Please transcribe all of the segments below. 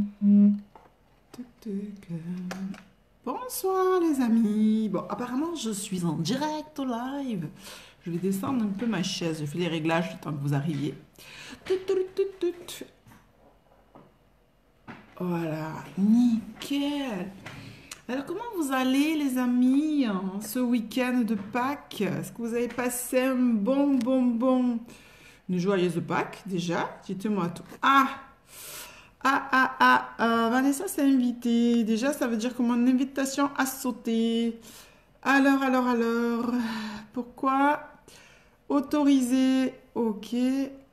Tuc, tuc. Bonsoir les amis. Bon, apparemment je suis en direct au live. Je vais descendre un peu ma chaise. Je fais les réglages le temps que vous arriviez. Tut, tut, tut, tut. Voilà, nickel. Alors comment vous allez les amis ce week-end de Pâques? Est-ce que vous avez passé un bon, une joyeuse Pâques déjà? Dites-moi tout. Vanessa s'est invitée. Déjà, ça veut dire que mon invitation a sauté. Alors. Pourquoi? Autoriser. Ok.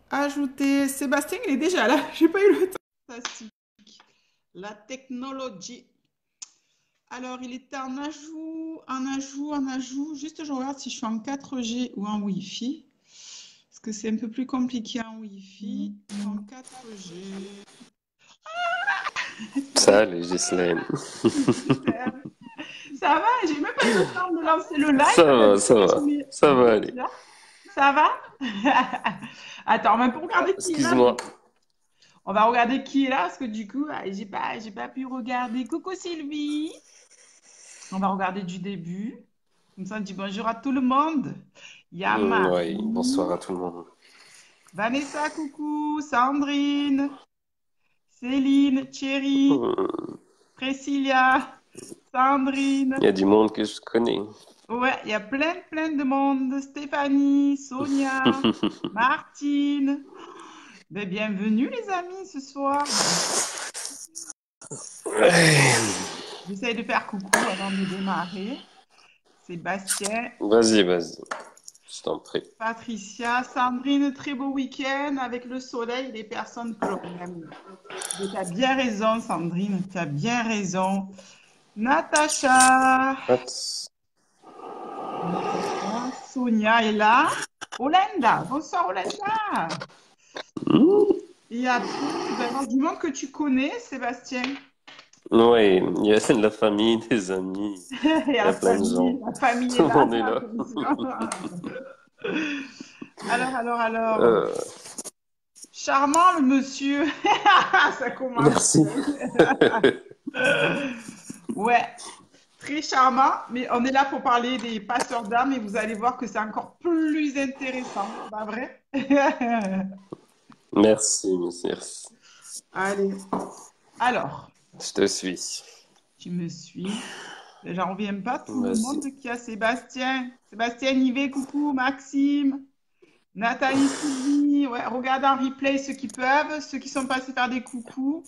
Ajouter. Sébastien, il est déjà là. J'ai pas eu le temps. Fantastique. La technologie. Alors, il était en ajout. Juste, je regarde si je suis en 4G ou en Wi-Fi. Parce que c'est un peu plus compliqué en Wi-Fi. En 4G. Salut Ghislaine. Super. Ça va, j'ai même pas eu le temps de lancer le live. Ça va, ça va, ça va aller. Déjà. Ça va? Attends, mais pour regarder qui est là, Excuse-moi. on va regarder qui est là parce que du coup, j'ai pas pu regarder. Coucou Sylvie. On va regarder du début. Comme ça, on dit bonjour à tout le monde. Il y a Oui, Marie, bonsoir à tout le monde. Vanessa, coucou, Sandrine, Céline, Thierry, Hmm, Priscilla, Sandrine. Il y a du monde que je connais. Ouais, il y a plein de monde. Stéphanie, Sonia, Martine. Ben, bienvenue les amis ce soir. J'essaye de faire coucou avant de démarrer. Sébastien, Vas-y, vas-y, je t'en prie. Patricia, Sandrine, très beau week-end avec le soleil et les personnes que l'on aime. Tu as bien raison, Sandrine, tu as bien raison. Natacha, Hop. Natacha, Sonia est là. Olenda, bonsoir Olenda. Hmm, Et après, il va y avoir du monde que tu connais, Sébastien. Oui, il y a de la famille, des amis, Et il y a plein de gens. la famille est Tout le là, monde est là. attention. Alors. Euh, Charmant le monsieur. Ça commence Merci. bien. Ouais, très charmant, mais on est là pour parler des passeurs d'âme et vous allez voir que c'est encore plus intéressant, pas vrai? Merci, merci. Allez, alors, Je te suis. tu me suis. J'en reviens pas tout le Vas-y. monde qui a Sébastien. Sébastien Nivet, coucou, Maxime. Nathalie, Sylvie, ouais, regardez en replay ceux qui peuvent, ceux qui sont passés faire des coucous.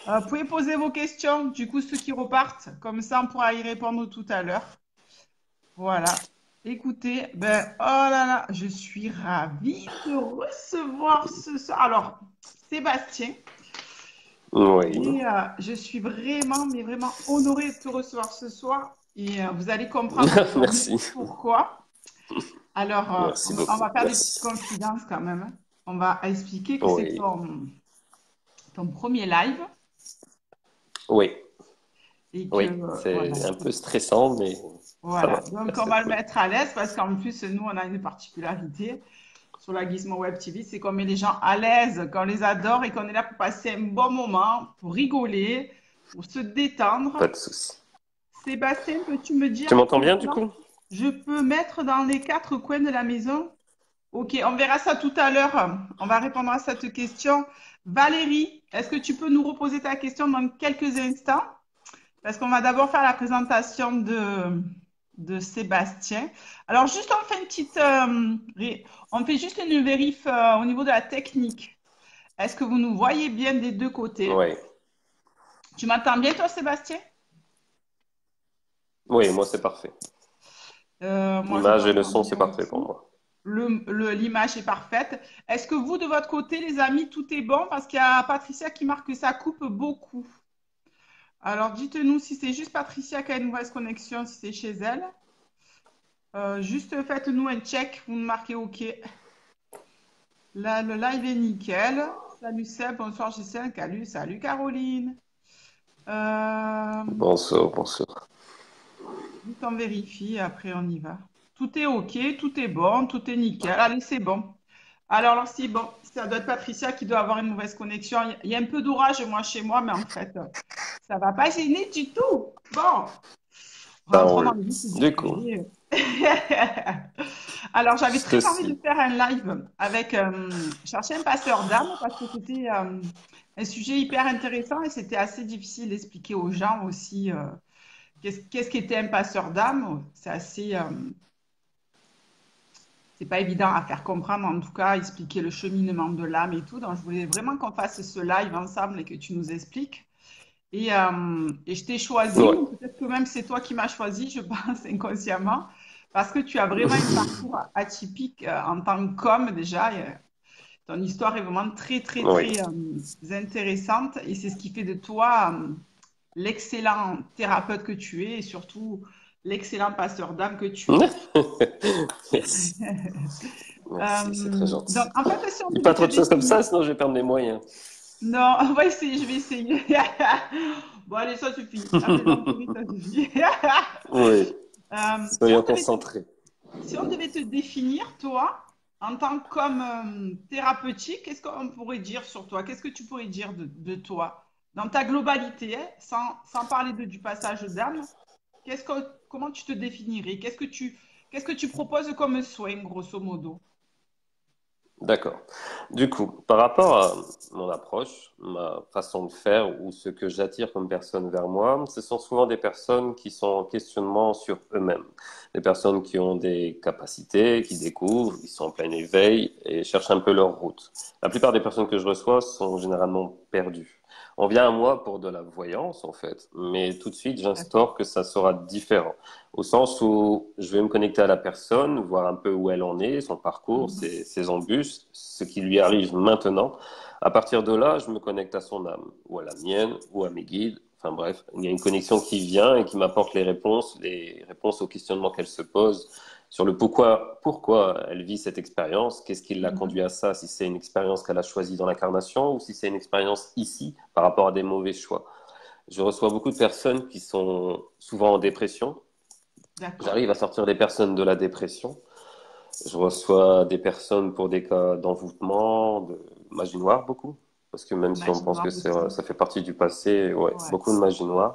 Vous pouvez poser vos questions, du coup, ceux qui repartent, comme ça on pourra y répondre tout à l'heure. Voilà. Écoutez, ben, oh là là, je suis ravie de recevoir ce soir. Alors, Sébastien, Oui. et, je suis vraiment, mais vraiment honorée de te recevoir ce soir et vous allez comprendre encore mieux Merci. pourquoi. Alors, Merci on beaucoup. va faire des petites Merci. confidences quand même, hein. On va expliquer que c'est Oui. ton premier live Oui. et que, Oui. voilà. C'est un peu stressant, mais ça Voilà. va. Donc, on C'est va le cool. mettre à l'aise parce qu'en plus, nous, on a une particularité sur la Gizmo Web TV, c'est qu'on met les gens à l'aise, qu'on les adore et qu'on est là pour passer un bon moment, pour rigoler, pour se Pas détendre. de souci. Sébastien, peux-tu me Tu dire m'entends bien du combien coup? je peux mettre dans les quatre coins de la maison? Ok, on verra ça tout à l'heure. On va répondre à cette question. Valérie, est-ce que tu peux nous reposer ta question dans quelques instants? Parce qu'on va d'abord faire la présentation de Sébastien. Alors, juste, on fait une petite, on fait juste une vérif au niveau de la technique. Est-ce que vous nous voyez bien des deux côtés? Oui. Tu m'entends bien, toi, Sébastien? Oui, moi c'est parfait. Moi, je L'image et le t'entends son, bien c'est parfait pour aussi. moi. L'image est parfaite. Est-ce que vous, de votre côté, les amis, tout est bon? Parce qu'il y a Patricia qui marque que ça coupe beaucoup. Alors, dites-nous si c'est juste Patricia qui a une mauvaise connexion, si c'est chez elle. Juste faites-nous un check, vous me marquez OK. Là, le live est nickel. Salut Seb, bonsoir Gisèle, salut Caroline. Euh, Bonsoir, bonsoir. Juste on vérifie, après on y va. Tout est OK, tout est bon, tout est nickel. Allez, c'est bon. Alors, si, bon, ça doit être Patricia qui doit avoir une mauvaise connexion. Il y a un peu d'orage, moi, chez moi, mais en fait, ça va pas gêner du tout. Bon, Ça rentrons dans roule. le vif du Du coup, sujet. Alors, j'avais très envie de ceci. faire un live avec, chercher un passeur d'âme parce que c'était un sujet hyper intéressant et c'était assez difficile d'expliquer aux gens aussi qu'est-ce qu'était un passeur d'âme. C'est assez, c'est pas évident à faire comprendre, en tout cas, expliquer le cheminement de l'âme et tout. Donc, je voulais vraiment qu'on fasse ce live ensemble et que tu nous expliques. Et je t'ai choisi, Ouais. ou peut-être que même c'est toi qui m'as choisi, je pense inconsciemment, parce que tu as vraiment un parcours atypique en tant qu'homme déjà. Et, ton histoire est vraiment très, très, Oui. très intéressante et c'est ce qui fait de toi l'excellent thérapeute que tu es et surtout l'excellent passeur d'âme que tu es. Merci. Merci, c'est très Donc, gentil. en fait, si on Dis devait pas te trop de choses comme définir, ça, sinon je vais perdre mes moyens. non, on va essayer, je vais essayer. Bon, allez, ça suffit. La plaisanterie, ça suffit. Oui, Si on soyons devait te, concentrés. si on devait te définir, toi, en tant qu'homme thérapeutique, qu'est-ce qu'on pourrait dire sur toi? Qu'est-ce que tu pourrais dire de toi? Dans ta globalité, hein, sans parler du passage d'âme, comment tu te définirais? Qu'est-ce que tu proposes comme soin, grosso modo? D'accord. Du coup, par rapport à mon approche, ma façon de faire ou ce que j'attire comme personne vers moi, ce sont souvent des personnes qui sont en questionnement sur eux-mêmes. Des personnes qui ont des capacités, qui découvrent, qui sont en plein éveil et cherchent un peu leur route. La plupart des personnes que je reçois sont généralement perdues. On vient à moi pour de la voyance, en fait, mais tout de suite, D'accord. j'instaure que ça sera différent au sens où je vais me connecter à la personne, voir un peu où elle en est, son parcours, Mhm. ses embûches, ce qui lui arrive maintenant. À partir de là, je me connecte à son âme, ou à la mienne, ou à mes guides. Enfin bref, il y a une connexion qui vient et qui m'apporte les réponses aux questionnements qu'elle se pose sur le pourquoi elle vit cette expérience, qu'est-ce qui l'a Mhm. conduit à ça, si c'est une expérience qu'elle a choisie dans l'incarnation ou si c'est une expérience ici par rapport à des mauvais choix. Je reçois beaucoup de personnes qui sont souvent en dépression. D'accord. J'arrive à sortir des personnes de la dépression. Je reçois des personnes pour des cas d'envoûtement, de magie noire, beaucoup. Parce que même si on Magie pense que noire aussi. ça fait partie du passé, ouais, Ouais. beaucoup de magie noire.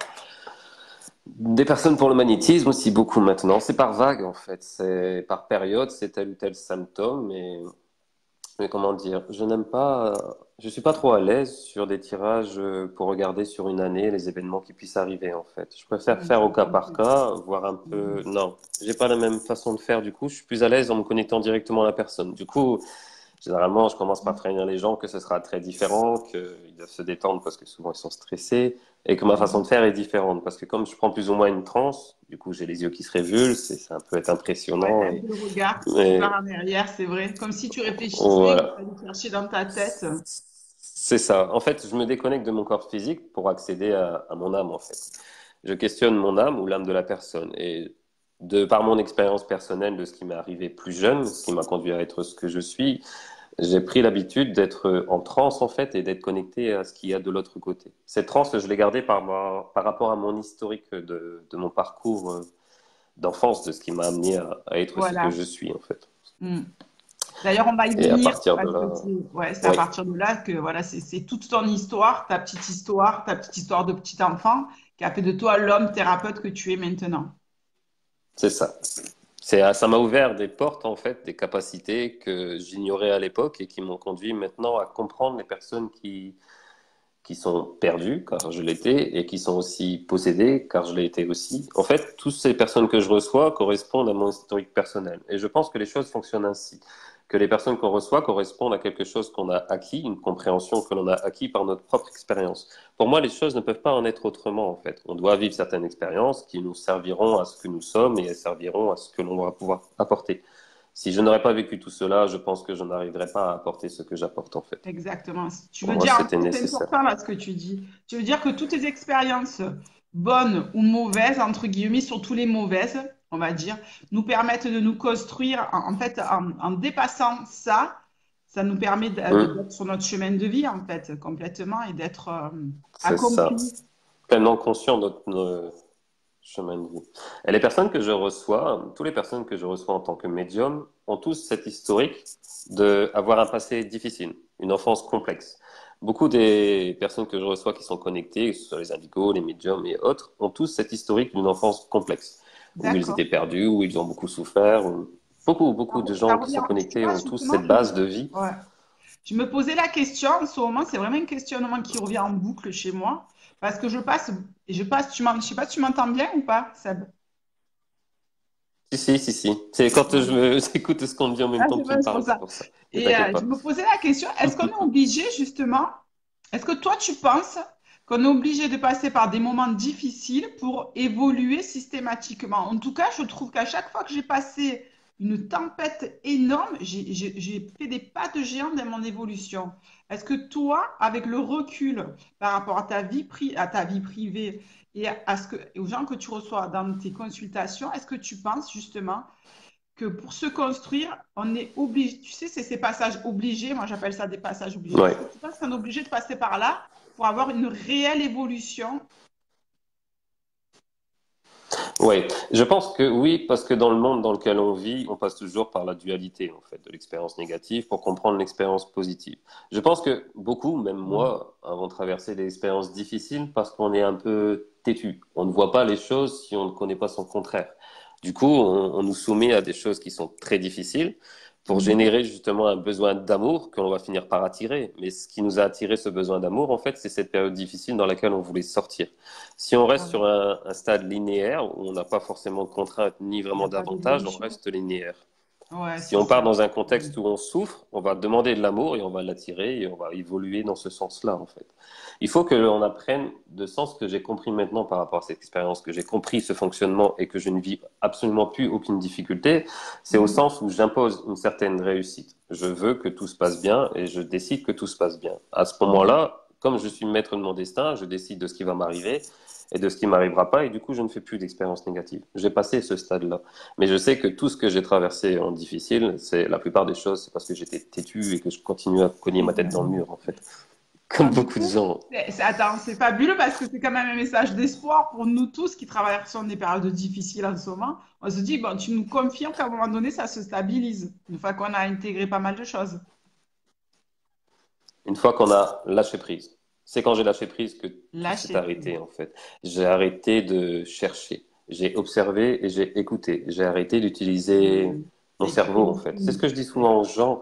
Des personnes pour le magnétisme aussi, beaucoup maintenant. C'est par vague, en fait. C'est par période, c'est tel ou tel symptôme. Mais comment dire, je suis pas trop à l'aise sur des tirages pour regarder sur une année les événements qui puissent arriver en fait. Je préfère Je faire au cas comprends par plus. cas, voir un peu. Mhm. Non, j'ai pas la même façon de faire du coup. Je suis plus à l'aise en me connectant directement à la personne. Du coup, généralement, je commence par prévenir les gens que ce sera très différent, qu'ils doivent se détendre parce que souvent ils sont stressés et que ma façon Mhm. de faire est différente parce que comme je prends plus ou moins une transe, du coup j'ai les yeux qui se révulsent et ça peut être Ouais, impressionnant un peu le regard qui et part en arrière, c'est vrai. Comme si tu réfléchissais ou voilà. tu allais chercher dans ta tête. C'est ça. En fait, je me déconnecte de mon corps physique pour accéder à mon âme, en fait. Je questionne mon âme ou l'âme de la personne. Et par mon expérience personnelle de ce qui m'est arrivé plus jeune, ce qui m'a conduit à être ce que je suis, j'ai pris l'habitude d'être en transe, en fait, et d'être connecté à ce qu'il y a de l'autre côté. Cette transe, je l'ai gardée par rapport à mon historique de mon parcours d'enfance, de ce qui m'a amené à être ce que Voilà. je suis, en fait. Mm. D'ailleurs, on va y Et à venir partir de parce que là, c'est à oui, partir de là que voilà, c'est toute ton histoire, ta petite histoire de petit enfant qui a fait de toi l'homme thérapeute que tu es maintenant. c'est ça. Ça m'a ouvert des portes, en fait, des capacités que j'ignorais à l'époque et qui m'ont conduit maintenant à comprendre les personnes qui sont perdues, car je l'étais, et qui sont aussi possédées, car je l'ai été aussi. En fait, toutes ces personnes que je reçois correspondent à mon historique personnel. Et je pense que les choses fonctionnent ainsi. Que les personnes qu'on reçoit correspondent à quelque chose qu'on a acquis, une compréhension que l'on a acquis par notre propre expérience. Pour moi, les choses ne peuvent pas en être autrement, en fait. On doit vivre certaines expériences qui nous serviront à ce que nous sommes et serviront à ce que l'on va pouvoir apporter. Si je n'aurais pas vécu tout cela, je pense que je n'arriverais pas à apporter ce que j'apporte, en fait. Exactement. Tu Pour veux moi, dire, en c'était fait, c'est nécessaire. important là ce que tu dis. Tu veux dire que toutes tes expériences, bonnes ou mauvaises, entre guillemets, surtout les mauvaises, on va dire, nous permettent de nous construire. En fait, en dépassant ça, ça nous permet Hmm, d'être sur notre chemin de vie, en fait, complètement, et d'être c'est ça. accompli. Pleinement conscient chemin de vie. Et les personnes que je reçois, toutes les personnes que je reçois en tant que médium, ont tous cet historique d'avoir un passé difficile, une enfance complexe. Beaucoup des personnes que je reçois qui sont connectées, que ce soit les indigos, les médiums et autres, ont tous cet historique d'une enfance complexe, où ils D'accord. étaient perdus, où ils ont beaucoup souffert. Beaucoup de Ça gens qui sont revient. Tu connectés vois, ont tous justement, cette base de vie. ouais. Je me posais la question en ce moment, c'est vraiment un questionnement qui revient en boucle chez moi, parce que je sais pas si tu m'entends bien ou pas, Seb. Si. C'est quand j'écoute ce qu'on me dit en même Ah, temps c'est que tu vrai, me c'est pour parles, c'est ça. pour ça. Ne Et t'inquiète je pas. me posais la question, est-ce qu'on est obligé justement, est-ce que toi tu penses qu'on est obligé de passer par des moments difficiles pour évoluer systématiquement? En tout cas, je trouve qu'à chaque fois que j'ai passé une tempête énorme, j'ai fait des pas de géant dans mon évolution. Est-ce que toi, avec le recul par rapport à à ta vie privée et et aux gens que tu reçois dans tes consultations, est-ce que tu penses justement que pour se construire, on est obligé, tu sais, c'est ces passages obligés, moi j'appelle ça des passages obligés. Ouais. Est-ce que tu penses qu'on est obligé de passer par là pour avoir une réelle évolution? Oui, je pense que oui, parce que dans le monde dans lequel on vit, on passe toujours par la dualité, en fait, de l'expérience négative pour comprendre l'expérience positive. Je pense que beaucoup, même Ouais. moi, avons traversé des expériences difficiles parce qu'on est un peu têtu. On ne voit pas les choses si on ne connaît pas son contraire. Du coup, on nous soumet à des choses qui sont très difficiles pour Mhm. générer justement un besoin d'amour que l'on va finir par attirer. Mais ce qui nous a attiré ce besoin d'amour, en fait, c'est cette période difficile dans laquelle on voulait sortir. Si on reste Ouais. sur un stade linéaire où on n'a pas forcément de contraintes ni Il n'y vraiment a pas d'avantages, on d'évolution. reste linéaire. Ouais, Si c'est on part ça. dans un contexte où on souffre, on va demander de l'amour et on va l'attirer et on va évoluer dans ce sens-là, en fait. Il faut que l'on apprenne de sens que j'ai compris maintenant par rapport à cette expérience, que j'ai compris ce fonctionnement et que je ne vis absolument plus aucune difficulté, c'est au Mhm. sens où j'impose une certaine réussite. Je veux que tout se passe bien et je décide que tout se passe bien. À ce Mhm. moment-là, comme je suis maître de mon destin, je décide de ce qui va m'arriver et de ce qui m'arrivera pas et du coup, je ne fais plus d'expérience négative. J'ai passé ce stade-là. Mais je sais que tout ce que j'ai traversé en difficile, c'est la plupart des choses, c'est parce que j'étais têtu et que je continue à cogner ma tête dans le Exactement. mur, en fait. Comme Donc, du beaucoup de coup, gens. attends, c'est fabuleux parce que c'est quand même un message d'espoir pour nous tous qui traversons des périodes difficiles en ce moment. On se dit, bon, tu nous confirmes qu'à un moment donné, ça se stabilise, une fois qu'on a intégré pas mal de choses. Une fois qu'on a lâché prise. C'est quand j'ai lâché prise que tout s'est Lâcher prise. arrêté, en fait. J'ai arrêté de chercher. J'ai observé et j'ai écouté. J'ai arrêté d'utiliser Mhm. mon Et tu cerveau, en es fait. C'est ce fini. que je dis souvent aux gens.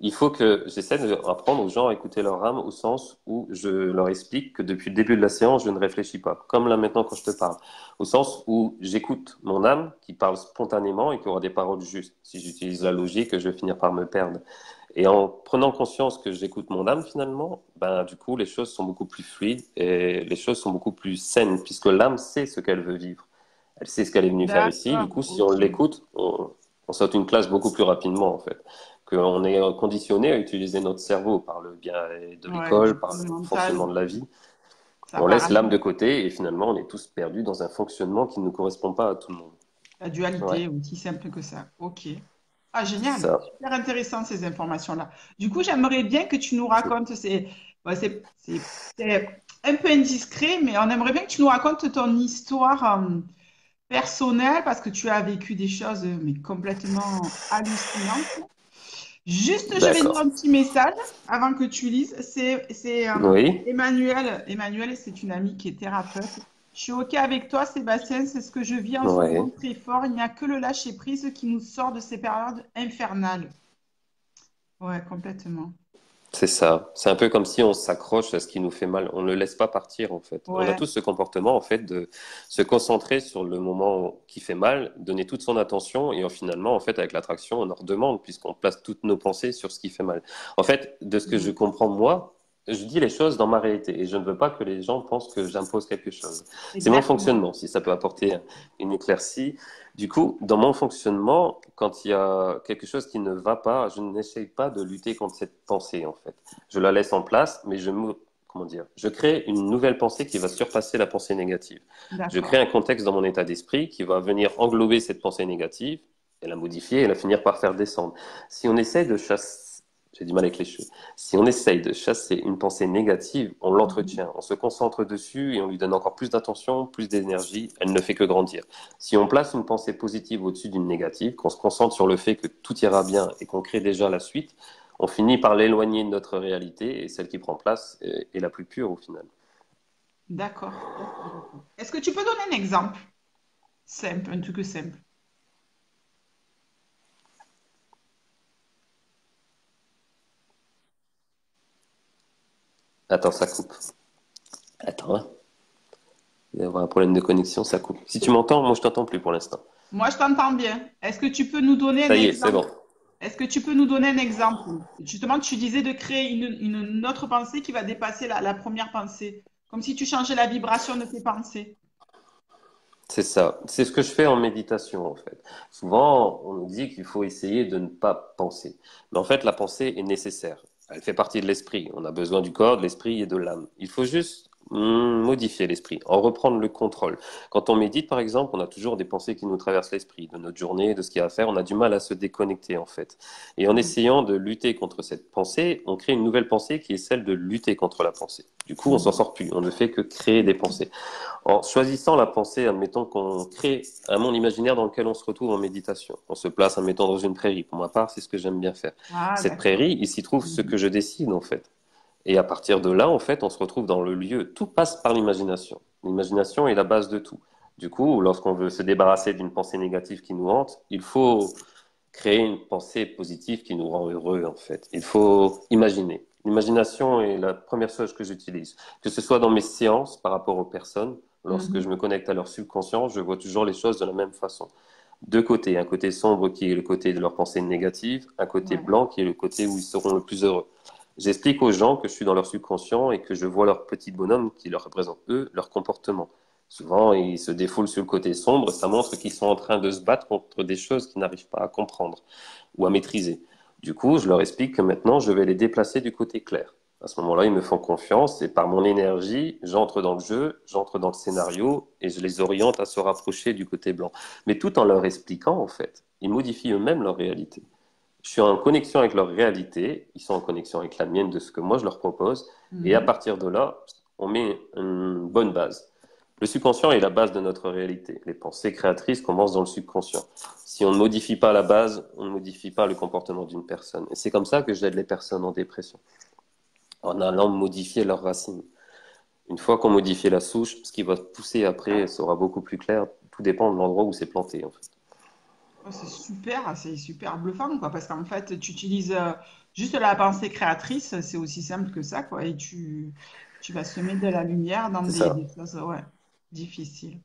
Il faut que j'essaie d'apprendre aux gens à écouter leur âme au sens où je leur explique que depuis le début de la séance, je ne réfléchis pas. Comme là maintenant quand je te parle. Au sens où j'écoute mon âme qui parle spontanément et qui aura des paroles justes. Si j'utilise la logique, je vais finir par me perdre. Et en prenant conscience que j'écoute mon âme finalement, ben du coup les choses sont beaucoup plus fluides et les choses sont beaucoup plus saines puisque l'âme sait ce qu'elle veut vivre. Elle sait ce qu'elle est venue faire ici. Du D'accord, coup, si on ok. l'écoute, on saute une classe beaucoup plus rapidement en fait. Qu'on est conditionné à utiliser notre cerveau par le biais de Ouais, du l'école, par coup, le le mental, fonctionnement de la vie. ça On laisse l'âme paralyse de côté et finalement on est tous perdus dans un fonctionnement qui ne correspond pas à tout le monde. la Ouais, dualité, aussi simple que ça. Ok. Ah, c'est génial. ça. Super intéressant ces informations-là. Du coup, j'aimerais bien que tu nous racontes, bon, c'est un peu indiscret, mais on aimerait bien que tu nous racontes ton histoire personnelle parce que tu as vécu des choses mais complètement hallucinantes. Juste, je vais lire D'accord. un petit message avant que tu lises. C'est Oui. Emmanuel. Emmanuel, c'est une amie qui est thérapeute. Je suis OK avec toi, Sébastien. C'est ce que je vis en ce moment Ouais. très fort. Il n'y a que le lâcher-prise qui nous sort de ces périodes infernales. Ouais, complètement. C'est ça. C'est un peu comme si on s'accroche à ce qui nous fait mal. On ne le laisse pas partir, en fait. On a Ouais. tous ce comportement, en fait, de se concentrer sur le moment qui fait mal, donner toute son attention, et finalement, en fait, avec l'attraction, on en redemande, puisqu'on place toutes nos pensées sur ce qui fait mal. En fait, de ce que je Mhm. comprends, moi, je dis les choses dans ma réalité, et je ne veux pas que les gens pensent que j'impose quelque chose. C'est mon Exactement. fonctionnement, si ça peut apporter une éclaircie. Du coup, dans mon fonctionnement, quand il y a quelque chose qui ne va pas, je n'essaye pas de lutter contre cette pensée, en fait. Je la laisse en place, mais comment dire, je crée une nouvelle pensée qui va surpasser la pensée négative. Je crée D'accord. un contexte dans mon état d'esprit qui va venir englober cette pensée négative et la modifier et la finir par faire descendre. Si on essaie de J'ai du mal avec les cheveux. Si on essaye de chasser une pensée négative, on l'entretient, on se concentre dessus et on lui donne encore plus d'attention, plus d'énergie, elle ne fait que grandir. Si on place une pensée positive au-dessus d'une négative, qu'on se concentre sur le fait que tout ira bien et qu'on crée déjà la suite, on finit par l'éloigner de notre réalité et celle qui prend place est la plus pure au final. D'accord, d'accord, d'accord. Est-ce que tu peux donner un exemple simple, un truc simple? Attends, ça coupe. Attends, hein. Il va y avoir un problème de connexion, ça coupe. Si tu m'entends, moi je t'entends plus pour l'instant. Moi, je t'entends bien. Est-ce que tu peux nous donner un Ça y est, c'est exemple? bon. Est-ce que tu peux nous donner un exemple? Justement, tu disais de créer une autre pensée qui va dépasser la première pensée, comme si tu changeais la vibration de tes pensées. C'est ça. C'est ce que je fais en méditation, en fait. Souvent, on nous dit qu'il faut essayer de ne pas penser. Mais en fait, la pensée est nécessaire. Elle fait partie de l'esprit. On a besoin du corps, de l'esprit et de l'âme. Il faut juste modifier l'esprit, en reprendre le contrôle. Quand on médite, par exemple, on a toujours des pensées qui nous traversent l'esprit, de notre journée, de ce qu'il y a à faire. On a du mal à se déconnecter, en fait. Et en Mhm, essayant de lutter contre cette pensée, on crée une nouvelle pensée qui est celle de lutter contre la pensée. Du coup, on s'en mhm, sort plus. On ne fait que créer des pensées. En choisissant la pensée, admettons qu'on crée un monde imaginaire dans lequel on se retrouve en méditation. On se place, admettons, dans une prairie. Pour ma part, c'est ce que j'aime bien faire. ah, Cette d'accord. prairie, il s'y trouve ce Mhm, que je décide, en fait. Et à partir de là, en fait, on se retrouve dans le lieu. Tout passe par l'imagination. L'imagination est la base de tout. Du coup, lorsqu'on veut se débarrasser d'une pensée négative qui nous hante, il faut créer une pensée positive qui nous rend heureux, en fait. Il faut imaginer. L'imagination est la première chose que j'utilise. Que ce soit dans mes séances par rapport aux personnes, lorsque je mhm, me connecte à leur subconscient, je vois toujours les choses de la même façon. Deux côtés, un côté sombre qui est le côté de leur pensée négative, un côté ouais. blanc qui est le côté où ils seront le plus heureux. J'explique aux gens que je suis dans leur subconscient et que je vois leur petit bonhomme qui leur représente eux, leur comportement. Souvent, ils se défoulent sur le côté sombre, ça montre qu'ils sont en train de se battre contre des choses qu'ils n'arrivent pas à comprendre ou à maîtriser. Du coup, je leur explique que maintenant, je vais les déplacer du côté clair. À ce moment-là, ils me font confiance et par mon énergie, j'entre dans le jeu, j'entre dans le scénario et je les oriente à se rapprocher du côté blanc. Mais tout en leur expliquant, en fait, ils modifient eux-mêmes leur réalité. Je suis en connexion avec leur réalité, ils sont en connexion avec la mienne de ce que moi je leur propose, et à Mhm. partir de là, on met une bonne base. Le subconscient est la base de notre réalité. Les pensées créatrices commencent dans le subconscient. Si on ne modifie pas la base, on ne modifie pas le comportement d'une personne. Et c'est comme ça que j'aide les personnes en dépression, en allant modifier leurs racines. Une fois qu'on modifie la souche, ce qui va pousser après sera beaucoup plus clair. Tout dépend de l'endroit où c'est planté, en fait. Oh, c'est super bluffant, quoi, parce qu'en fait, tu utilises juste la pensée créatrice, c'est aussi simple que ça, quoi, et tu vas semer de la lumière dans C'est des ça. choses, ouais, difficiles.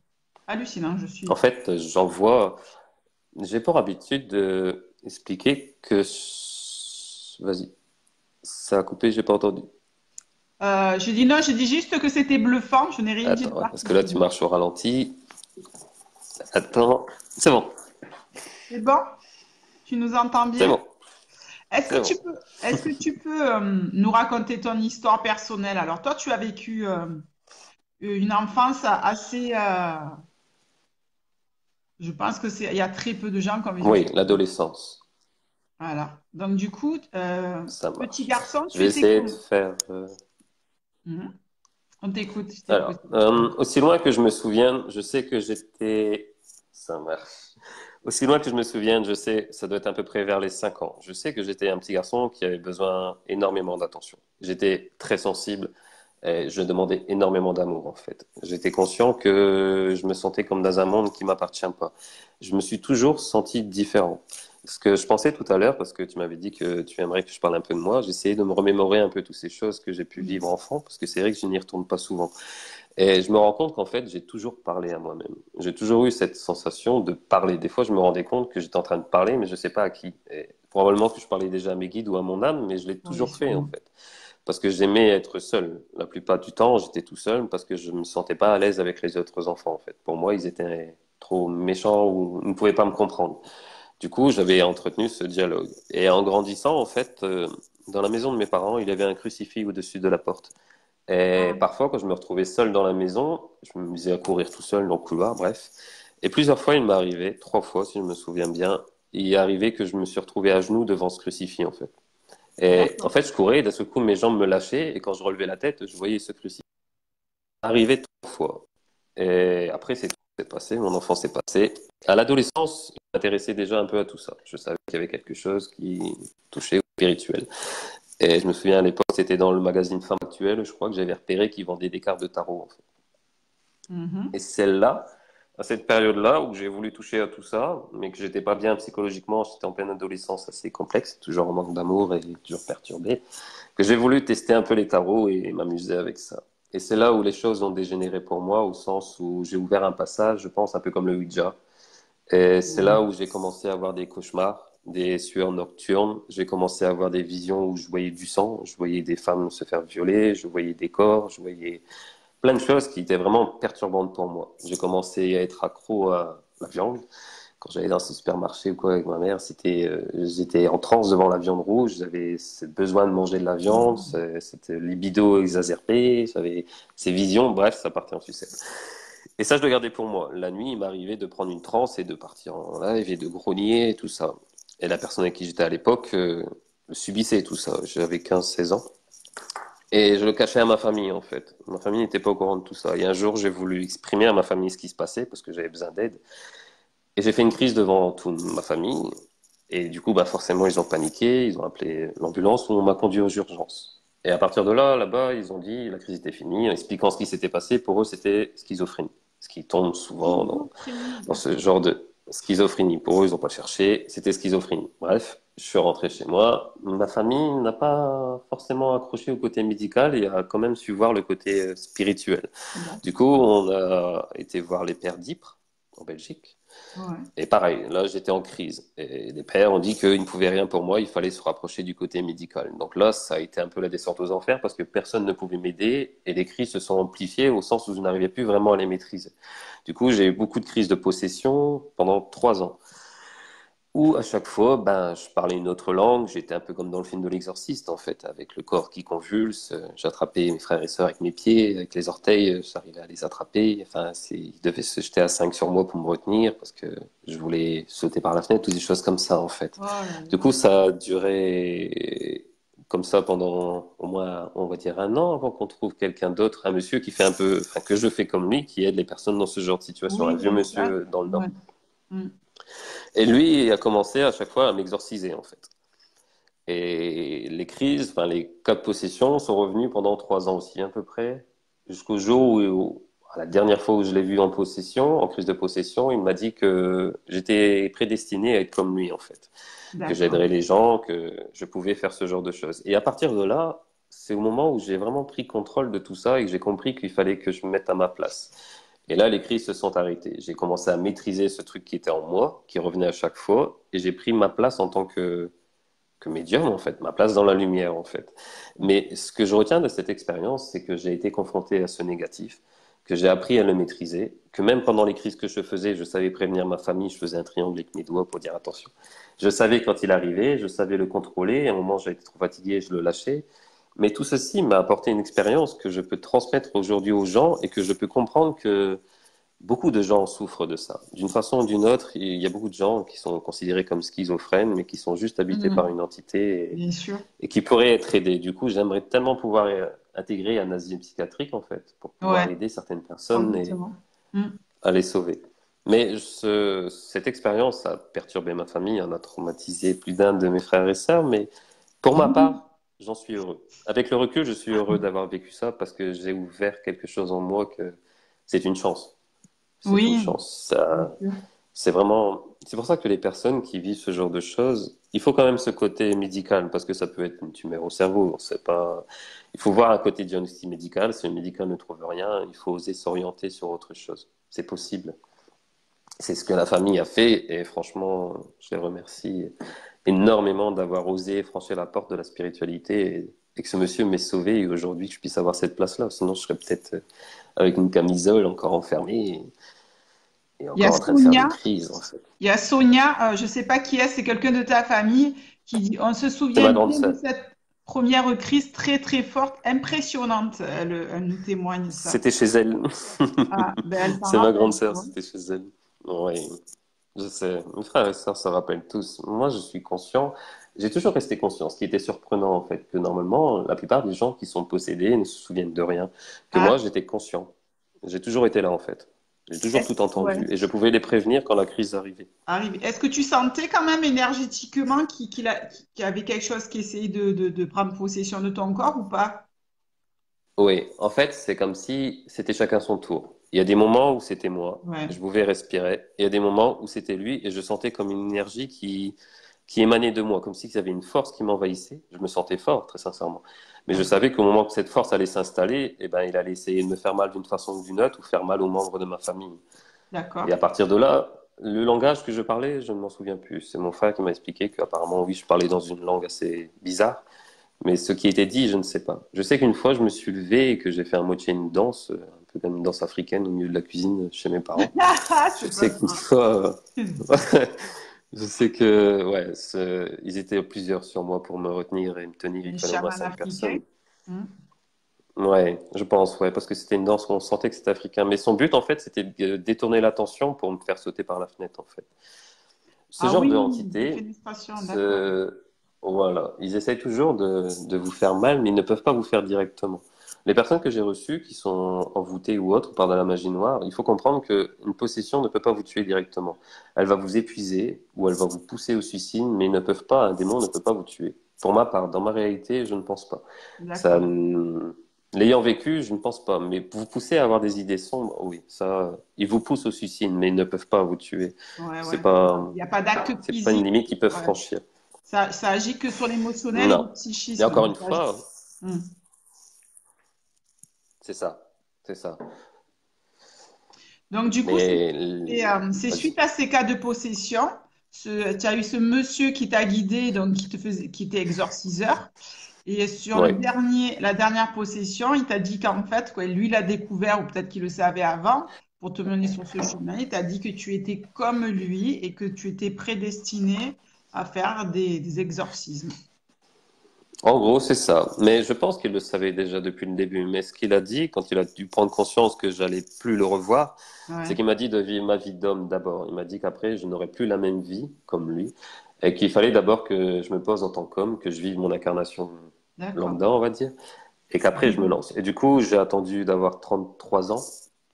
Hallucinant, je En suis. fait, j'en vois. J'ai pour habitude de expliquer que. Vas-y, ça a coupé, j'ai pas entendu. Je dis non, je dis juste que c'était bluffant, je n'ai rien dit de Attends, ouais, parce que là, tu particulier. marches au ralenti. Attends, c'est bon, C'est bon? Tu nous entends c'est bien? bon, c'est bon. Est-ce que tu peux nous raconter ton histoire personnelle? Alors, toi, tu as vécu une enfance assez, je pense que il y a très peu de gens qui ont vécu Oui, ça. l'adolescence, Voilà. Donc, du coup, ça petit marche. garçon, Je tu vais étais essayer de comment? faire. Mhm. On t'écoute, je t'écoute. Alors, aussi loin que je me souvienne, je sais que j'étais. Ça marche. Aussi loin que je me souvienne, je sais, ça doit être à peu près vers les 5 ans. Je sais que j'étais un petit garçon qui avait besoin énormément d'attention. J'étais très sensible et je demandais énormément d'amour, en fait. J'étais conscient que je me sentais comme dans un monde qui m'appartient pas. Je me suis toujours senti différent. Ce que je pensais tout à l'heure, parce que tu m'avais dit que tu aimerais que je parle un peu de moi, j'essayais de me remémorer un peu toutes ces choses que j'ai pu Oui. vivre enfant, parce que c'est vrai que je n'y retourne pas souvent. Et je me rends compte qu'en fait, j'ai toujours parlé à moi-même. J'ai toujours eu cette sensation de parler. Des fois, je me rendais compte que j'étais en train de parler, mais je ne sais pas à qui. Et probablement que je parlais déjà à mes guides ou à mon âme, mais je l'ai Oui, toujours fait, en sûrement. fait. Parce que j'aimais être seul. La plupart du temps, j'étais tout seul parce que je ne me sentais pas à l'aise avec les autres enfants, en fait. Pour moi, ils étaient trop méchants ou ne pouvaient pas me comprendre. Du coup, j'avais entretenu ce dialogue. Et en grandissant, en fait, dans la maison de mes parents, il y avait un crucifix au-dessus de la porte. Et Ah, parfois, quand je me retrouvais seul dans la maison, je me misais à courir tout seul dans le couloir, bref. Et plusieurs fois, il m'est arrivé, 3 fois si je me souviens bien, il est arrivé que je me suis retrouvé à genoux devant ce crucifix, en fait. Et en D'accord. fait, je courais, et d'un seul coup, mes jambes me lâchaient, et quand je relevais la tête, je voyais ce crucifix arriver 3 fois. Et après, c'est tout s'est passé, mon enfance s'est passé. À l'adolescence, je m'intéressais déjà un peu à tout ça. Je savais qu'il y avait quelque chose qui touchait au spirituel. Et je me souviens à l'époque, c'était dans le magazine Femme Actuelle, je crois que j'avais repéré qu'ils vendaient des cartes de tarot, en fait. Et Mhm. c'est là, à cette période-là, où j'ai voulu toucher à tout ça, mais que j'étais pas bien psychologiquement, j'étais en pleine adolescence assez complexe, toujours en manque d'amour et toujours perturbé, que j'ai voulu tester un peu les tarots et m'amuser avec ça. Et c'est là où les choses ont dégénéré pour moi, au sens où j'ai ouvert un passage, je pense, un peu comme le Ouija. Et c'est là où j'ai commencé à avoir des cauchemars, des sueurs nocturnes. J'ai commencé à avoir des visions où je voyais du sang, je voyais des femmes se faire violer, je voyais des corps, je voyais plein de choses qui étaient vraiment perturbantes pour moi. J'ai commencé à être accro à la viande. Quand j'allais dans ce supermarché ou quoi avec ma mère, j'étais en transe devant la viande rouge. J'avais ce besoin de manger de la viande, cette libido exacerbée, j'avais ces visions. Bref, ça partait en sucette. Et ça, je le gardais pour moi. La nuit, il m'arrivait de prendre une transe et de partir en live et de grogner et tout ça. Et la personne avec qui j'étais à l'époque subissait tout ça. J'avais 15-16 ans. Et je le cachais à ma famille, en fait. Ma famille n'était pas au courant de tout ça. Et un jour, j'ai voulu exprimer à ma famille ce qui se passait parce que j'avais besoin d'aide. Et j'ai fait une crise devant toute ma famille. Et du coup, bah, forcément, ils ont paniqué, ils ont appelé l'ambulance où on m'a conduit aux urgences. Et à partir de là, là-bas, ils ont dit la crise était finie. En expliquant ce qui s'était passé, pour eux, c'était schizophrénie. Ce qui tombe souvent Schizophrénie, dans ce d'accord. genre de schizophrénie. Pour eux, ils n'ont pas cherché, c'était schizophrénie. Bref, je suis rentré chez moi. Ma famille n'a pas forcément accroché au côté médical et a quand même su voir le côté spirituel. Du coup, D'accord. on a été voir les pères d'Ypres en Belgique. Ouais. Et pareil, là, j'étais en crise. Et les pères ont dit qu'ils ne pouvaient rien pour moi, il fallait se rapprocher du côté médical. Donc là, ça a été un peu la descente aux enfers parce que personne ne pouvait m'aider et les crises se sont amplifiées au sens où je n'arrivais plus vraiment à les maîtriser. Du coup, j'ai eu beaucoup de crises de possession pendant 3 ans. Où à chaque fois, ben, je parlais une autre langue. J'étais un peu comme dans le film de l'Exorciste, en fait, avec le corps qui convulse. J'attrapais mes frères et sœurs avec mes pieds, avec les orteils, j'arrivais à les attraper. Enfin, ils devaient se jeter à 5 sur moi pour me retenir parce que je voulais sauter par la fenêtre, toutes des choses comme ça, en fait. Oh là Du là. coup, ça a duré comme ça pendant au moins, on va dire, un an avant qu'on trouve quelqu'un d'autre, un monsieur qui fait un peu, enfin, que je fais comme lui, qui aide les personnes dans ce genre de situation, un Oui, vieux exact. monsieur dans le Ouais. Nord. Mm. Et lui a commencé à chaque fois à m'exorciser, en fait. Et les crises, enfin les cas de possession sont revenus pendant 3 ans aussi à peu près, jusqu'au jour à la dernière fois où je l'ai vu en possession, en crise de possession, il m'a dit que j'étais prédestiné à être comme lui en fait, que D'accord. j'aiderais les gens, que je pouvais faire ce genre de choses. Et à partir de là, c'est au moment où j'ai vraiment pris contrôle de tout ça et que j'ai compris qu'il fallait que je me mette à ma place. Et là, les crises se sont arrêtées. J'ai commencé à maîtriser ce truc qui était en moi, qui revenait à chaque fois, et j'ai pris ma place en tant que médium, en fait, ma place dans la lumière, en fait. Mais ce que je retiens de cette expérience, c'est que j'ai été confronté à ce négatif, que j'ai appris à le maîtriser, que même pendant les crises que je faisais, je savais prévenir ma famille, je faisais un triangle avec mes doigts pour dire attention. Je savais quand il arrivait, je savais le contrôler, à un moment j'étais trop fatigué, je le lâchais. Mais tout ceci m'a apporté une expérience que je peux transmettre aujourd'hui aux gens et que je peux comprendre que beaucoup de gens souffrent de ça. D'une façon ou d'une autre, il y a beaucoup de gens qui sont considérés comme schizophrènes, mais qui sont juste habités par Mm. une entité Bien sûr. et qui pourraient être aidés. Du coup, j'aimerais tellement pouvoir intégrer un asile psychiatrique, en fait, pour pouvoir Ouais, aider certaines personnes et complètement. Mm. à les sauver. Mais cette expérience a perturbé ma famille, en a traumatisé plus d'un de mes frères et sœurs, mais pour ma Oui. part, j'en suis heureux. Avec le recul, je suis heureux d'avoir vécu ça parce que j'ai ouvert quelque chose en moi que c'est une chance. C'est une Oui, chance. bien Ça, sûr. c'est vraiment, c'est pour ça que les personnes qui vivent ce genre de choses, il faut quand même ce côté médical parce que ça peut être une tumeur au cerveau. C'est pas, il faut voir un côté diagnostic médical. Si le médical ne trouve rien, il faut oser s'orienter sur autre chose. C'est possible. C'est ce que la famille a fait et franchement, je les remercie énormément d'avoir osé franchir la porte de la spiritualité et que ce monsieur m'ait sauvé et aujourd'hui que je puisse avoir cette place-là. Sinon, je serais peut-être avec une camisole encore enfermé et Il y a encore en train de faire des Sonia, crises, en fait. il y a Sonia, je ne sais pas qui est, c'est quelqu'un de ta famille qui dit, on se C'est souvient ma grande bien de sœur. cette première crise très très forte, impressionnante. Elle nous témoigne ça. C'était chez elle. Ah, ben elle s'en C'est ma grande rappelle, tu sœur, vois. c'était chez elle. Oui, je sais. Mes frères et sœurs se rappellent tous. Moi, je suis conscient. J'ai toujours resté conscient, ce qui était surprenant en fait, que normalement, la plupart des gens qui sont possédés ne se souviennent de rien. Que moi, Ah, j'étais conscient. J'ai toujours été là en fait. J'ai toujours tout ouais, entendu et je pouvais les prévenir quand la crise arrivait. arrivé. Est-ce que tu sentais quand même énergétiquement qu'il y avait quelque chose qui essayait de prendre possession de ton corps ou pas? Oui, en fait, c'est comme si c'était chacun son tour. Il y a des moments où c'était moi, Ouais, je pouvais respirer, et il y a des moments où c'était lui, et je sentais comme une énergie qui émanait de moi, comme si il y avait une force qui m'envahissait. Je me sentais fort, très sincèrement. Mais je savais qu'au moment que cette force allait s'installer, eh ben, il allait essayer de me faire mal d'une façon ou d'une autre, ou faire mal aux membres de ma famille. Et à d'accord. partir de là, le langage que je parlais, je ne m'en souviens plus. C'est mon frère qui m'a expliqué qu'apparemment, oui, je parlais dans une langue assez bizarre. Mais ce qui était dit, je ne sais pas. Je sais qu'une fois, je me suis levé et que j'ai fait à moitié une danse, un peu comme une danse africaine au milieu de la cuisine chez mes parents. Je C'est pas sais qu'une ça. fois, je sais que, ouais, ils étaient plusieurs sur moi pour me retenir et me tenir. Il Un fallait au moins chaman cinq africain? personnes. Hmm. Ouais, je pense, ouais, parce que c'était une danse où on sentait que c'était africain. Mais son but, en fait, c'était de détourner l'attention pour me faire sauter par la fenêtre, en fait. Ce Ah genre de oui, entité, défenestration, d'accord. voilà, ils essayent toujours de vous faire mal, mais ils ne peuvent pas vous faire directement. Les personnes que j'ai reçues, qui sont envoûtées ou autres par de la magie noire, il faut comprendre qu'une possession ne peut pas vous tuer directement. Elle va vous épuiser ou elle va vous pousser au suicide, mais ils ne peuvent pas, un démon ne peut pas vous tuer. Pour ma part, dans ma réalité, je ne pense pas. Ça, D'accord. l'ayant vécu, je ne pense pas. Mais vous pousser à avoir des idées sombres, oui, ça, ils vous poussent au suicide, mais ils ne peuvent pas vous tuer. Ouais, ouais. C'est pas, Il n'y a pas d'acte c'est pas une physique. limite qu'ils peuvent Ouais. franchir. Ça agit que sur l'émotionnel et le Non. Et psychisme. encore une fois, Hmm. c'est ça. C'est ça. Donc, du coup, Mais, c'est vas-y. suite à ces cas de possession, tu as eu ce monsieur qui t'a guidé, donc qui était exorciseur. Et sur Oui. la dernière possession, il t'a dit qu'en fait, quoi, lui l'a découvert, ou peut-être qu'il le savait avant, pour te mener sur ce chemin. Il t'a dit que tu étais comme lui et que tu étais prédestiné à faire des exorcismes. En gros, c'est ça. Mais je pense qu'il le savait déjà depuis le début. Mais ce qu'il a dit, quand il a dû prendre conscience que j'allais plus le revoir, c'est Ouais, qu'il m'a dit de vivre ma vie d'homme d'abord. Il m'a dit qu'après, je n'aurais plus la même vie comme lui. Et qu'il fallait d'abord que je me pose en tant qu'homme, que je vive mon incarnation d'accord. lambda, on va dire. Et qu'après, je me lance. Et du coup, j'ai attendu d'avoir 33 ans,